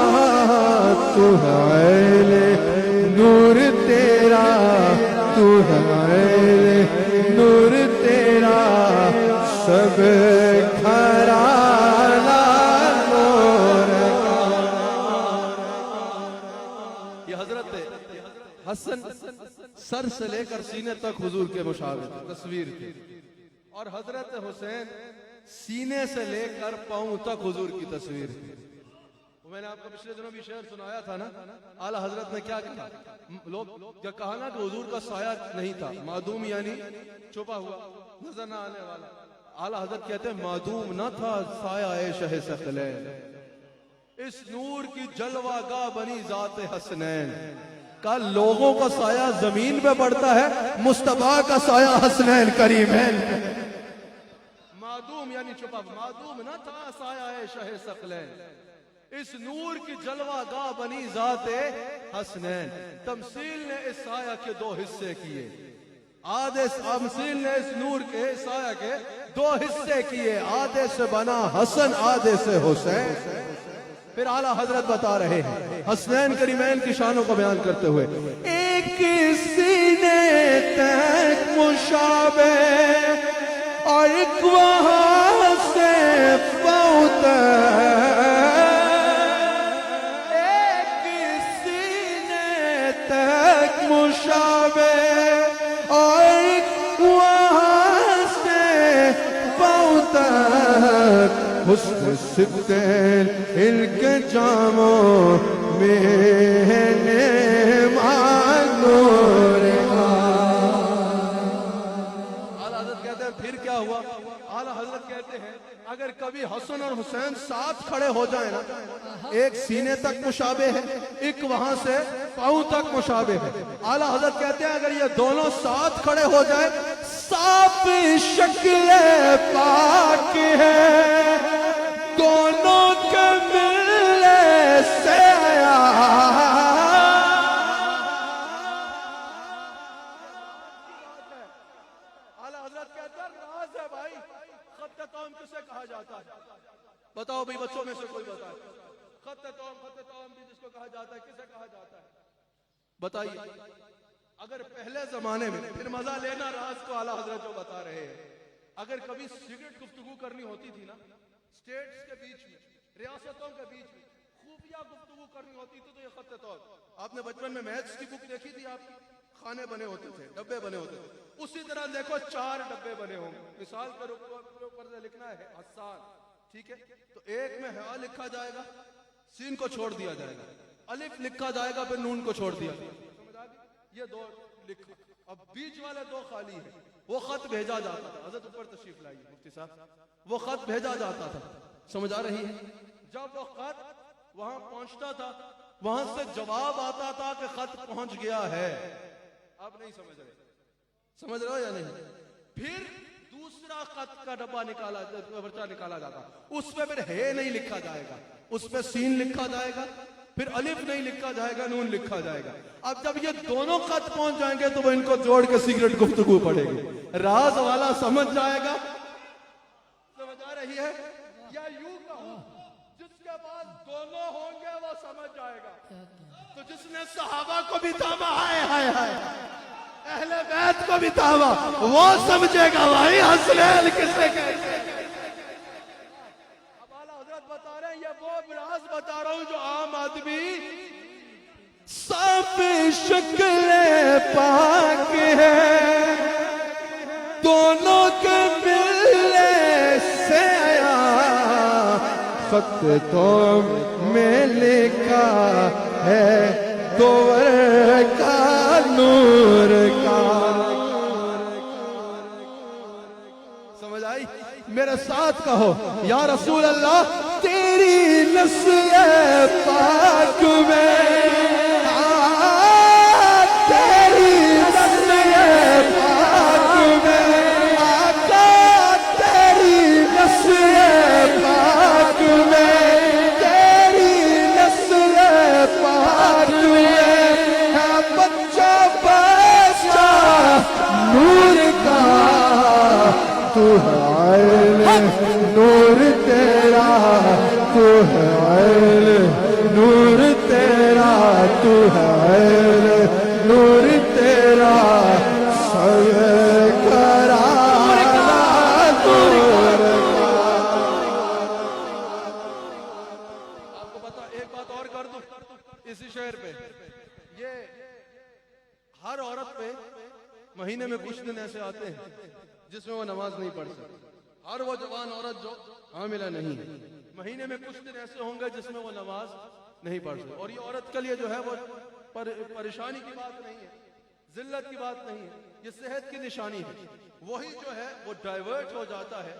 तू है ले नूर तेरा, तू है ले नूर तेरा, सब घराना नूर का। ये हजरत हसन सर से लेकर सीने तक हुजूर के मुशाबे तस्वीर थी, और हजरत हुसैन सीने से लेकर पांव तक हुजूर की तस्वीर थी। मैंने आपको पिछले दिनों भी शेर सुनाया था ना, आला हजरत ने क्या कहा, लोग क्या कहा ना कि हुजूर का साया नहीं था, मादूम यानी छुपा हुआ नजर ना आने वाला। आला हजरत कहते हैं मादूम ना था साया ए शह सकलैन, इस नूर की जलवागा बनी जाते हसनैन का। लोगों का साया जमीन पे पड़ता है, मुस्तफा का साया हसनैन करीमैन। मादूम यानी छुपा, मादूम ना था साया ए शह सकलैन, इस नूर की जलवागा बनी जाते हसनैन। तमसील ने इस साया के दो हिस्से किए, आधे तमसील ने इस नूर के साया के दो हिस्से किए, आधे से बना हसन, आधे से हुसैन। फिर आला हजरत बता रहे हैं हसनैन करीमैन की शानों को बयान करते हुए, एक सीने तक मुशाबे और एक वहां से पांव तक, मुशाबे और वहां से पांव तक, हुस्न सिद्दीन इनके जामों में मानूर का। आला हजरत कहते हैं फिर क्या हुआ, आला हजरत कहते हैं अगर कभी हसन और हुसैन साथ खड़े हो जाए ना, एक सीने तक मुशाबे है, एक वहां से पांव तक मुशाबे है। आला हजरत कहते हैं अगर ये दोनों साथ खड़े हो जाए, साफ शक्ल पाक है दोनों के मिलने से आया। आला हजरत कहते हैं राज है भाई, खत्ते तौम किसे कहा जाता है, बताओ भाई बच्चों में से कोई बताए, खत्ते तौम भी जिसको कहा जाता है किसे कहा जाता है, बताइए। अगर पहले जमाने में, फिर मजा लेना राज को आला हजरत जो बता रहे हैं, अगर कभी सिगरेट गुफ्तगू करनी होती थी ना, स्टेट्स के बीच में, रियासतों के बीच में खुफिया गुफ्तगू करनी होती थी, तो ये खत्ते तौम, आपने बचपन में मैथ्स की बुक देखी थी आपकी, खाने बने होते थे, डब्बे बने होते थे, उसी तरह देखो 4 डब्बे बने होंगे। मिसाल के ऊपर से लिखना है हसन, ठीक है, तो एक में हा लिखा जाएगा, सीन को छोड़ दिया जाएगा, अलिफ लिखा जाएगा, फिर नून को छोड़ दिया जाएगा। समझ आ गई? ये 2 लिखा, अब बीच वाले 2 खाली है, वो खत भेजा जाता था। हजरत ऊपर तशरीफ लाइए मुफ्ती साहब, वो खत भेजा जाता था। समझ आ रही है? जब वो खत वहां पहुंचता था, वहां से जवाब आता था कि खत पहुंच गया है। आप नहीं समझ रहे, समझ रहे हो या नहीं? फिर दूसरा खत का डब्बा निकाला, पर्चा निकाला जाता, उस पे फिर हे नहीं लिखा जाएगा, उस पे सीन लिखा जाएगा, फिर अलिफ नहीं लिखा जाएगा, नून लिखा जाएगा। अब जब ये दोनों खत पहुंच जाएंगे तो वो इनको जोड़ के सीक्रेट गुफ्तगू पड़ेगी, राज वाला समझ जाएगा। समझ आ रही है? या यूं कहूं, जिसके बाद दोनों होंगे वो समझ जाएगा। तो जिसने सहाबा को भी थामा, हाय हाय हाय, अहले बैत को भी थामा, वो समझेगा भाई हसनैन किसे कहते हैं। अब आला हजरत बता रहे हैं, ये वो राज बता रहा हूं जो आम आदमी साफ शक्ल पाक है, दोनों के मिलने से आया, खत तो में लिखा है दोवर का नूर का। समझ आई? मेरे साथ कहो, या रसूल अल्लाह, तेरी नस्ल पाक में, तेरी नस्ल पाक में, आका तेरी नस्ल पाक में, तेरी नस्ल पाक में है बच्चा बच्चा नूर का, तू है नूर तेरा, तू है नूर तेरा, तू है नूर तेरा, सब करा नूर का। आपको पता, एक बात और कर दूं इसी शहर पे, ये हर औरत पे महीने में कुछ दिन ऐसे आते हैं जिसमें वो नमाज नहीं पढ़ सकती। हर वो जवान औरत जो हामिला नहीं है, महीने में कुछ दिन ऐसे होंगे जिसमें वो नमाज नहीं पढ़ सकती। और ये औरत के लिए जो है वो परेशानी की बात नहीं है, जिल्लत की बात नहीं है, ये सेहत की निशानी है। वही जो है वो डाइवर्ट हो जाता है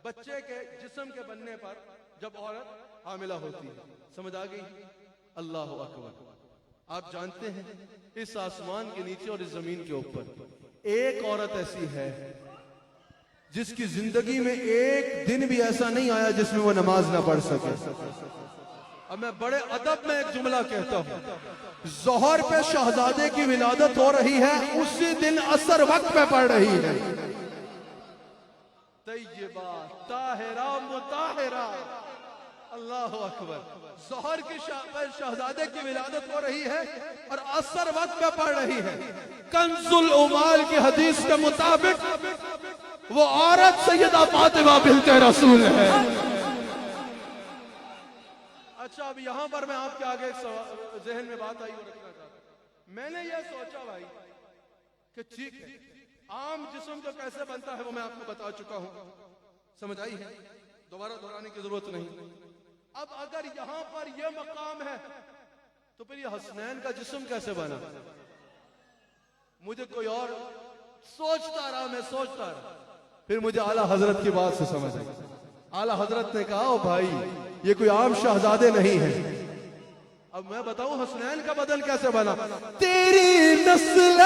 बच्चे के जिस्म के बनने पर, जब औरत हामिला होती है। समझ आ गई? अल्लाह अकबर। आप जानते हैं इस आसमान के नीचे और इस जमीन के ऊपर एक औरत ऐसी है जिसकी जिंदगी में एक दिन भी ऐसा नहीं आया जिसमें वो नमाज ना पढ़ सके। अब मैं बड़े अदब में एक जुमला कहता हूं, जोहर पे शहजादे की विलादत हो रही है, उसी दिन असर वक्त पे पढ़ रही है। तय्यबा ताहिरा मुताहिरा, अल्लाह अकबर। जोहर की शहजादे की विलादत हो रही है और असर वक्त पे पढ़ रही है। कंजुल उमाल की हदीस के मुताबिक वो औरत सैयदा फातिमा बिन्ते रसूल है। अच्छा, अब यहां पर मैं आपके आगे एक जहन में बात आई और रखना चाहता हूं। मैंने ये सोचा भाई कि ठीक है, आम जिस्म जो कैसे बनता है वो मैं आपको बता चुका हूं, समझ आई है, दोबारा दोहराने की जरूरत नहीं। अब अगर यहां पर यह मकाम है तो फिर ये हसनैन का जिस्म कैसे बना? मुझे कोई और सोचता रहा, मैं सोचता रहा, फिर मुझे आला हजरत की बात से समझ आई। आला हजरत ने कहा, ओ भाई ये कोई आम शहजादे नहीं है। अब मैं बताऊं हसनैन का बदन कैसे बना? तेरी नस्ल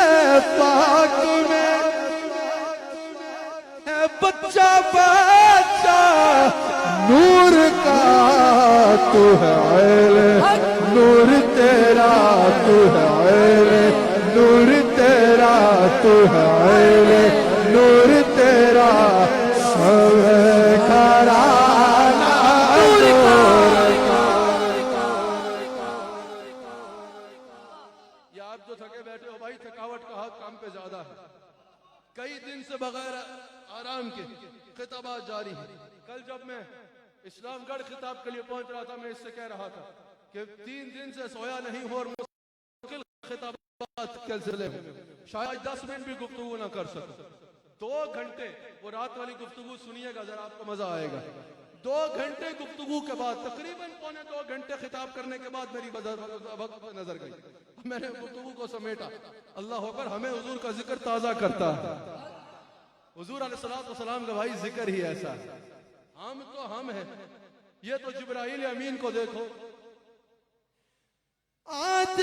पाक में है बच्चा बच्चा नूर का, तू है नूर तेरा, तू है नूर तेरा, तू है नूर तेरा, सब घराना नूर का। ये आप जो थके बैठे हो भाई, थकावट का हाथ काम पे ज्यादा है। कई दिन से बगैर आराम के खिताबात जारी है। कल जब मैं इस्लामगढ़ खिताब के लिए पहुंच रहा था, मैं इससे कह रहा था कि 3 दिन से सोया नहीं हो और मुश्किल खिताबात के सिलसिले में शायद 10 मिनट भी गुफ्तगू ना कर सकूं। 2 घंटे वो रात वाली गुफ्तगू सुनिएगा जरा, आपको मजा आएगा। 2 घंटे गुफ्तगू के बाद, तकरीबन पौने 2 घंटे खिताब करने के बाद मेरी वक्त नजर गई। मैंने गुफ्तगू को समेटा। अल्लाह अकबर, हमें हुजूर का जिक्र ताजा करता है। हुजूर अलैहिस्सलाम का भाई जिक्र ही ऐसा है। हम तो हम हैं, ये तो जिब्राइल अमीन को देखो, आज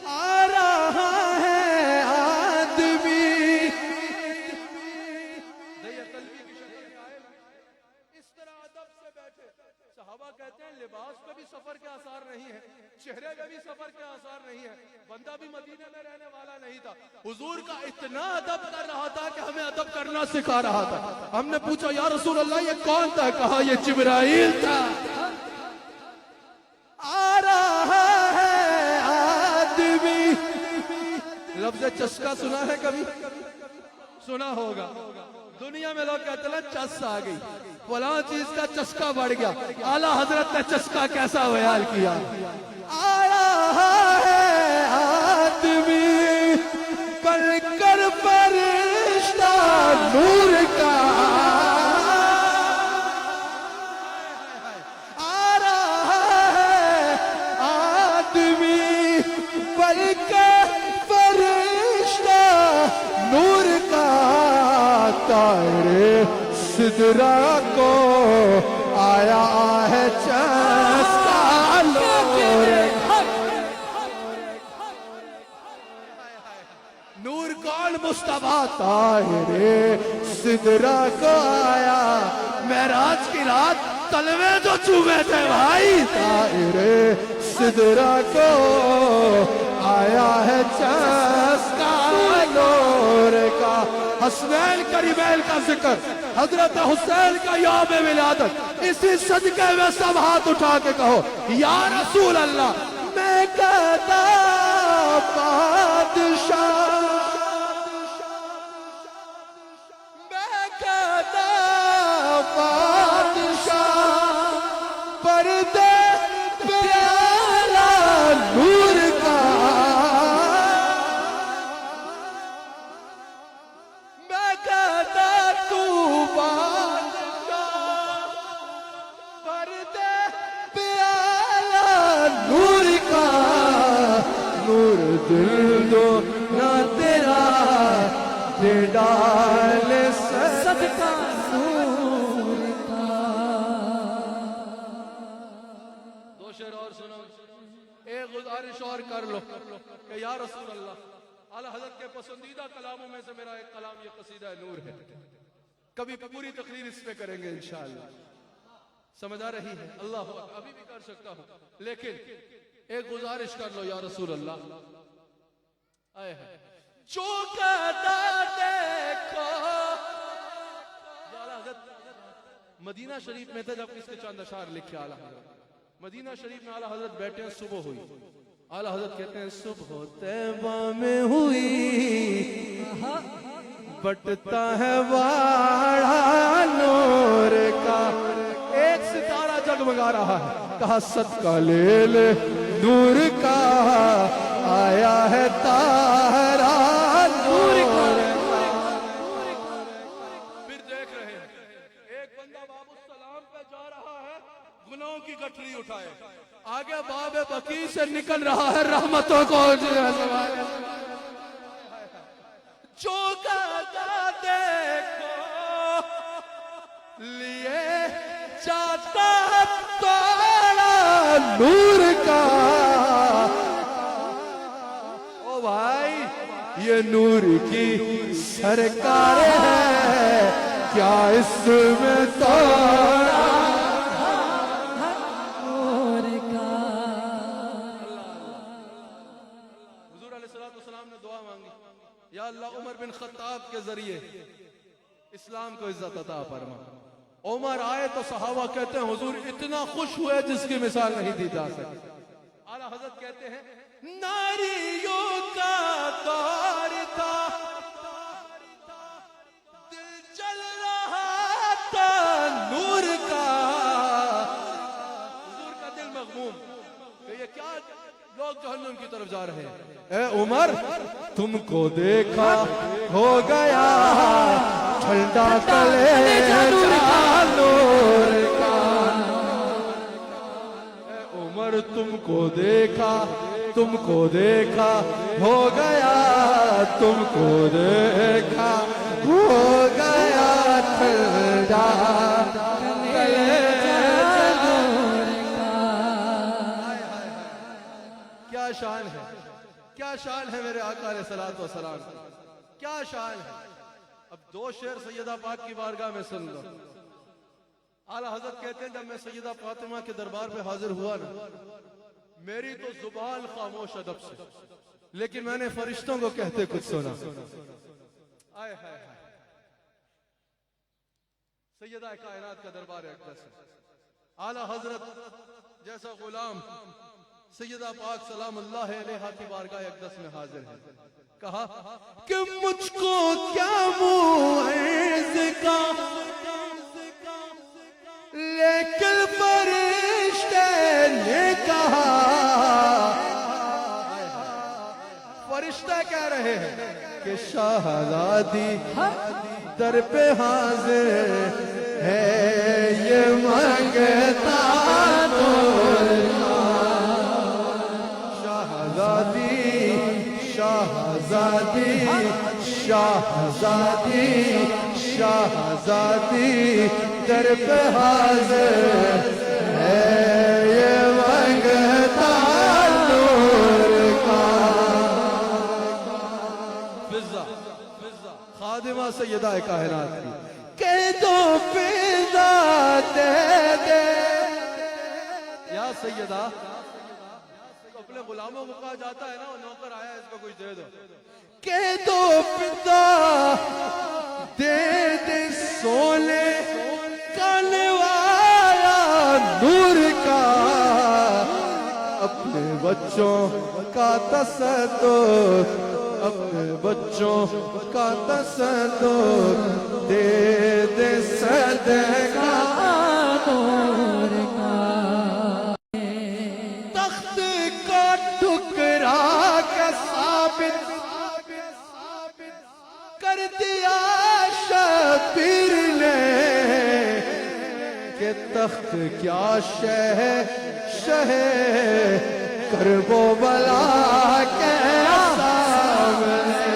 आ रहा है आदमी इस तरह अदब से बैठे। सहाबा कहते हैं लिबास पे भी सफर के आसार नहीं है, चेहरे पे भी सफर के आसार नहीं है, बंदा भी मदीने में रहने वाला नहीं था। हुजूर का इतना अदब कर रहा था कि हमें अदब करना सिखा रहा था। हमने पूछा या रसूल अल्लाह ये कौन था? कहा ये जिब्राइल था। आ रहा है आदमी। लफ्ज़ चस्का सुना है कभी? सुना होगा। दुनिया में लोग कहते हैं चस आ गई, फलां चीज का चस्का बढ़ गया। आला हजरत ने चस्का कैसा बयान किया? आ रहा है आदमी बनकर फरिश्ता नूर का, आ रहा है आदमी बनकर फरिश्ता नूर का, तारे सिदरा को आया है चस्का नूर कौन? मुस्तफा तारे सिदरा को आया। मेराज की रात तलवे जो चूमे थे भाई, तारे सिदरा को आया है चस्का नूर का। हसनैन करीमैन का जिक्र, हजरत हुसैन का यौम विलादत, इसी सदके में सब हाथ उठा के कहो या रसूल अल्लाह। मैं कहता बादशाह, मैं कहता बादशाह, पर्दे प्याला नूर का, मैं कहता तू बादशाह, पर्दे प्याला नूर का, नूर दिल दो ना तेरा दे डाल सदका नूर का। 2 शेर और सुनो। एक गुजारिश और कर लो कि या रसूल अल्लाह, आला हज़रत के पसंदीदा कलामों में से मेरा एक कलाम ये कसीदा नूर है। कभी पूरी तकरीर इस पे करेंगे इंशाअल्लाह। समझ आ रही है? अल्लाह अभी भी कर सकता हूँ, लेकिन एक गुजारिश कर लो या रसूल अल्लाह। आए हैं चौकदा देखो, मदीना शरीफ में थे जब इसके चंद अशार लिखे आला हजरत। मदीना शरीफ में आला हजरत बैठे हैं, सुबह हुई। आला हजरत कहते हैं सुबह तैबा में हुई, बटता है वाड़ा नूर का। एक सितारा जगमगा रहा है, कहा सदका ले ले नूर का, आया है तारा नूर का। फिर देख रहे हैं एक बंदा बाबू सलाम पे जा रहा है, गुनाहों की गठरी उठाए, आगे बाब बकी से निकल रहा है रहमतों को। चौका देखो लिए चाहता तारा नूर का। ओ भाई ये नूर की सरकार है, क्या इसमें तारा नूर का। हुजूर अलैहिस्सलाम ने दुआ मांगी, या अल्लाह उमर बिन खत्ताब के जरिए इस्लाम को इज्जत अता फरमा। उमर आए तो सहाबा कहते हैं हुजूर इतना खुश हुए जिसकी मिसाल नहीं दी जा सकती। आला हजरत कहते हैं नारियों का दौर था, दिल जल रहा था नूर का। हुजूर का दिल मगमूम कि ये क्या लोग जहन्नुम की तरफ जा रहे हैं। ए उमर तुमको देखा हो गया ठंडा कलेजा नूर का। उमर तुमको देखा हो गया, तुमको देखा हो गया ठंडा कलेजा नूर का। क्या शान है, क्या शान है मेरे आका अलैहिस्सलातु वस्सलाम, क्या शान है। अब दो शेर सैयदा पाक की बारगाह में सुन लो। आला हजरत कहते हैं जब मैं सैयदा फातिमा के दरबार पे हाजिर हुआ ना, मेरी तो जुबान खामोश अदब से, लेकिन मैंने फरिश्तों को कहते कुछ सुना। आए हाय हाय, सैयदा कायनात का दरबार अक़दस है। आला हजरत जैसा गुलाम सैयदा पाक सलामुल्लाह अलैहा की बारगाह अक़दस में हाजिर है। कहा कि मुझको क्या मुइज़ का, लेकिन फरिश्ते ने कहा, फरिश्ते कह रहे हैं कि शहज़ादी दर पे हाजिर है, ये मांगता नूर का। शहज़ादी शहज़ादी शहज़ादी शहज़ादी दर पे हाजिर है, ये मांगता नूर का। फिज़ा खादिमा सैयदा कायनात की कह दो फिज़ा दे दे या सैयदा। अपने गुलामों को कहा जाता है ना, नौकर आया इसको कुछ दे दो, कह दो फिज़ा दे दे सोने काने वाला नूर का। अपने बच्चों का तसद्दुक, अपने बच्चों का तसद्दुक दे दे सदका नूर का। तख्त का टुकड़ा का साबित कर दिया शबीर ने, के तख्त क्या शह करबो बला के सामने।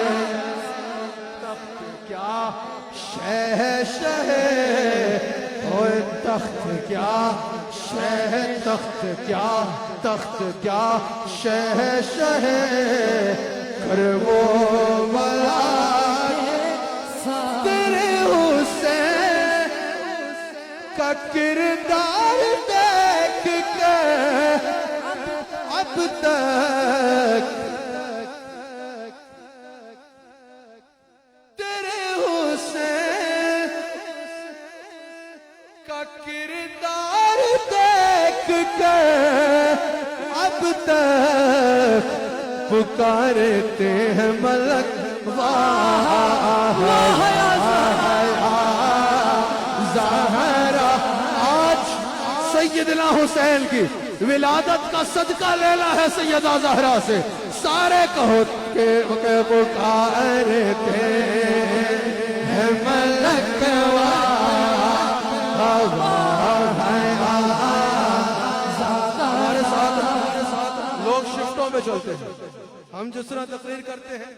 तख्त क्या शह और तख्त क्या शह, तख्त क्या शह करबो बला तेरे हुसैन का किरदार देख के अब तक, तेरे हुसैन का किरदार देख के अब तक पुकारते हैं मलक ज़हरा। आज सैयदना हुसैन की विलादत का सदका लेना है सैयदा ज़हरा से। सारे कहो के पुकारते हैं मलक हमारे साथ लोग शिफ्टों में चलते हैं। हम जिस तरह तकरीर करते हैं,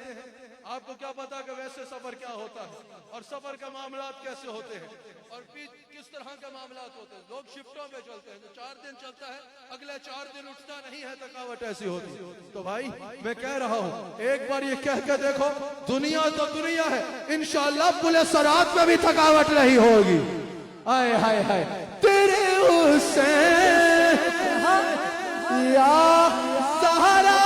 आपको क्या पता कि वैसे सफर क्या होता है और सफर का मामलात कैसे होते हैं और किस तरह के मामलात होते हैं। लोग शिफ्टों में चलते हैं, जो 4 दिन चलता है अगले 4 दिन उठता नहीं है, थकावट ऐसी होती है। तो भाई मैं कह रहा हूं, एक बार ये कह के देखो, दुनिया तो दुनिया है, इंशाअल्लाह पुले सरात में भी थकावट नहीं होगी। आए हाय हाय, तेरे हुसैन या सहारा,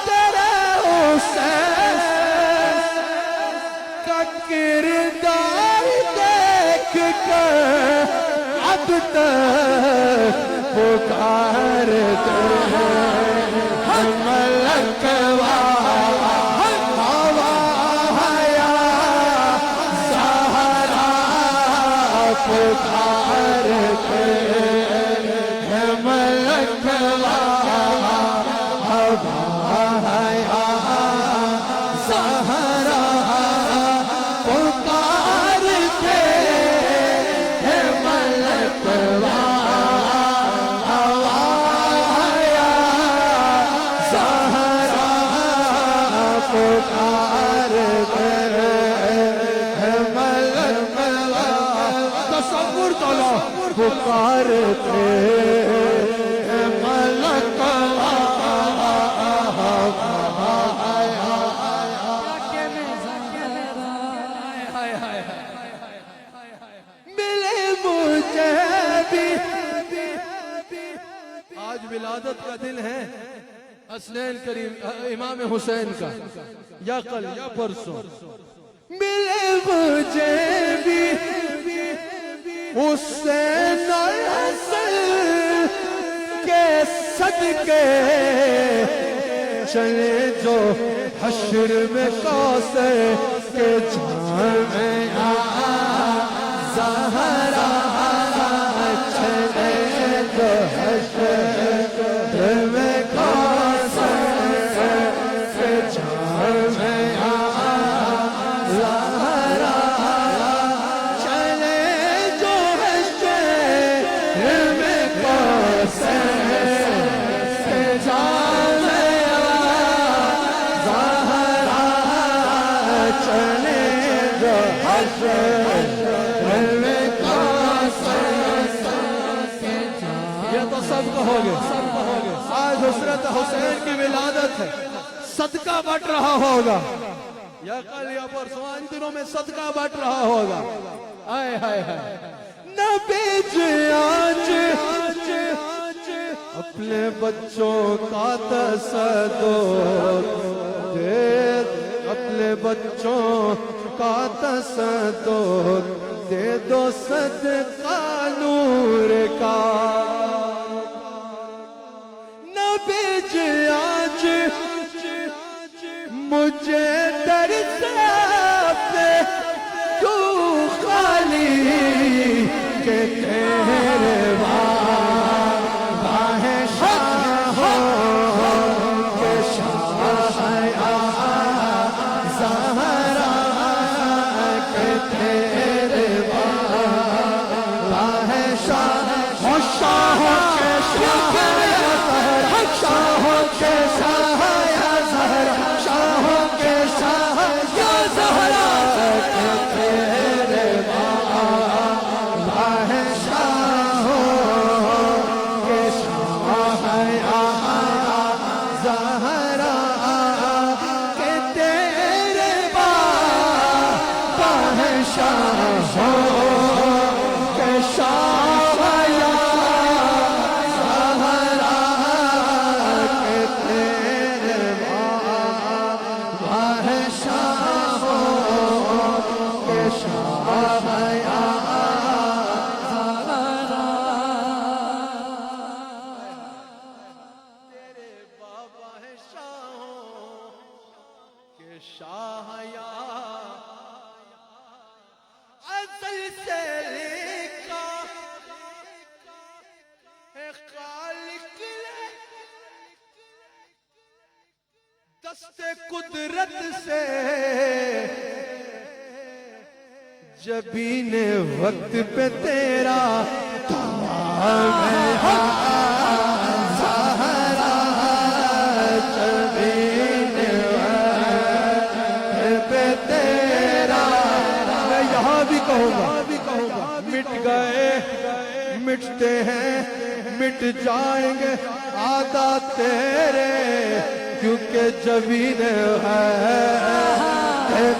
तेरे हुसैन का किरदार देख कर अब तक पुकारते हैं मलक पुकारते हैं मलक सहरा पुकार के है मलकवा आया, सहरा पुकार के है मलकवा, तसव्वुर तो लो, पुकार के विलादत का दिन है हसनैन करीम इमाम हुसैन का, या कल या परसों। मिले मुझे भी हुसैन और हसन के सदके, चले जो हश्र में कौसर के जान में ज़हरा, चले जो हश्र आज हुसरत हुसैन की विलादत है, सदका बट रहा होगा, या कल या परसों इन दिनों में सदका बट रहा होगा। आए हाय हाय न बेच आज अपने बच्चों का तसदो दे, अपने बच्चों का तसदो दे दो सदका नूर का, बेच आज मुझे दर से तू खाली के तेरे बाहे शाह के शाह ज़हरा के तेरे बाहे शाह के शाह, शाहों के शाह या ज़हरा, शाहों के शाह या ज़हरा के तेरे बाहे शाहों के शाह या ज़हरा के तेरे बाहे शाहों के शाह दस्ते कुदरत से जबीने वक्त पे तेरा ज़हरा, जबीने वक्त पे तेरा, मैं यहाँ भी कहूँगा मिट गए मिटते हैं मिट जाएंगे आदा तेरे, क्योंकि जबीन है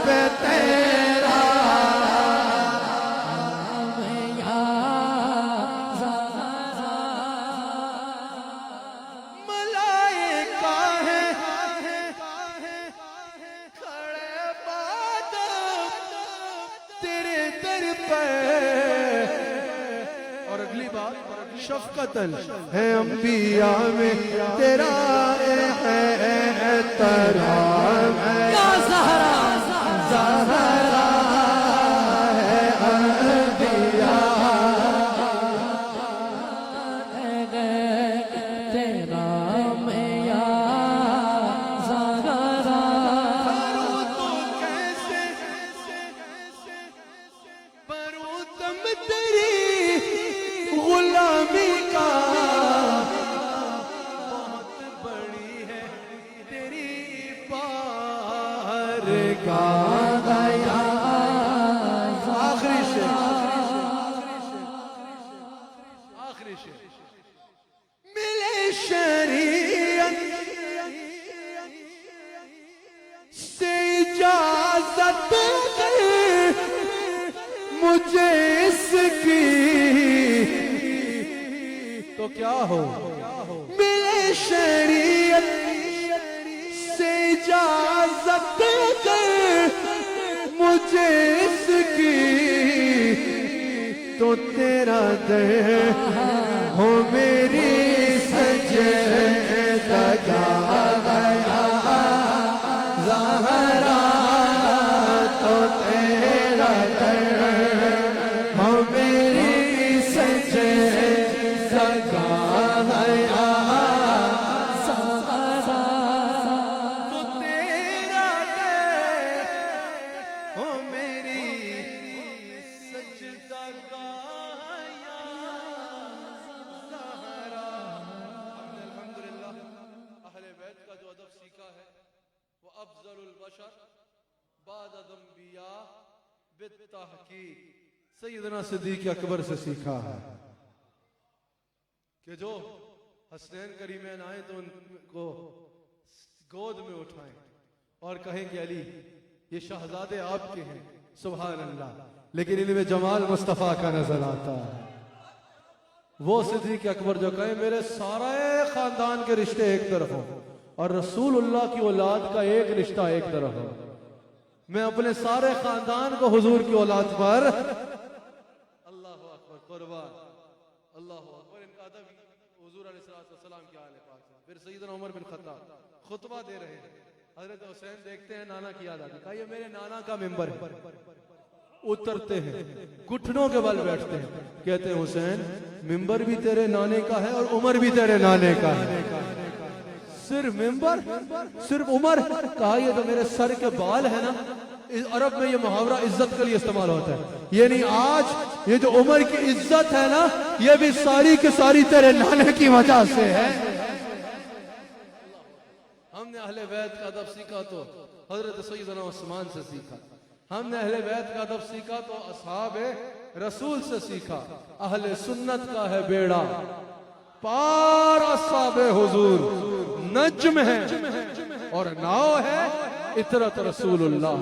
पे तेरा मलाइका है खड़े बाद तेरे दर पर, और अगली बात शफ़क़तन है अंबिया में तेरा एहतराम है, या ज़हरा ज़हरा है अंबिया तेरा में, या ज़हरा का गया। आखिरी शेर, आखिरी शेर। मिले शरीयत से इजाजत मुझे इसकी, तो क्या हो? मिले शरीयत से इजाजत मुझे इसकी, तो तेरा दर हो मेरी सजदा का गया। ज़हरा तो तेरा दर हो मेरी सजदा का गया। तो तेरा दर हो मेरी सजदा का गया। ज़हरा। हमने अल्हम्दुलिल्लाह अहले बैत का जो अदब सीखा है वो अफज़लुल बशर बाद अंबिया बित्तहकीक सैयदना सिद्दीक़ अकबर से सीखा है कि जो हसनैन करीमैन आए तो उनको गोद में उठाएं और कहें कि अली ये शहजादे आपके हैं। सुभान अल्लाह। लेकिन इनमें जमाल मुस्तफ़ा का नजर आता है। वो सिद्दीक़ अकबर जो कहे मेरे सारे खानदान के रिश्ते एक तरफ हो और रसूलुल्लाह की औलाद का एक रिश्ता एक तरफ हो, मैं अपने सारे खानदान को हुजूर की औलाद पर अल्लाह अकबर कुर्बान। अल्लाह अकबर। इनका अदब हुजूर अलैहिस्सलाम के आले पाक से। फिर सैयदना उमर बिन खत्ताब खुतबा दे रहे हैं, हजरत हुसैन देखते हैं नाना की याद आती है, कहा ये मेरे नाना का मिंबर है। उतरते हैं, घुटनों के बल बैठते हैं, कहते हैं हुसैन मिंबर भी तेरे नाने का है और उमर भी तेरे नाने का है। सिर्फ मिंबर, सिर्फ उमर? कहा ये तो मेरे सर के बाल है ना। अरब में ये मुहावरा इज्जत के लिए इस्तेमाल होता है। ये नहीं, आज ये जो उमर की इज्जत है ना ये भी सारी की सारी तेरे नाने की वजह से है। हमने अहले बैत का अदब सीखा तो हजरत सैयदना उस्मान से सीखा। हमने अहले बैत का अदब सीखा तो असहाबे रसूल से सीखा। अहले सुन्नत का है बेड़ा पार असहाबे हुजूर नज्म है और नाव है इतरत रसूलुल्लाह।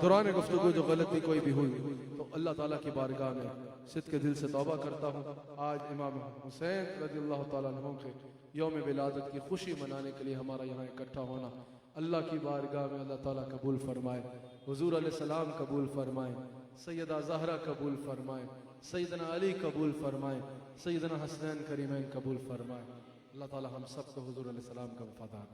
दौरान गुफ्तगू जो गलती कोई भी हुई तो अल्लाह ताला की बारगाह में सिद्ध के दिल से तौबा करता हूँ। आज इमाम हुसैन रज़ियल्लाहु ताला अन्हु के यौम विलादत की खुशी मनाने के लिए हमारा यहाँ इकट्ठा होना अल्लाह की बारगाह में अल्लाह ताला कबूल फरमाए। हुजूर अलैहिस्सलाम कबूल फरमाए, सैयदा ज़हरा कबूल फरमाए, सैयदना अली कबूल फरमाए, सैयदना हसनैन करीमैन कबूल फरमाए। अल्लाह ताला हम सबको हुजूर अलैहिस्सलाम का वफादार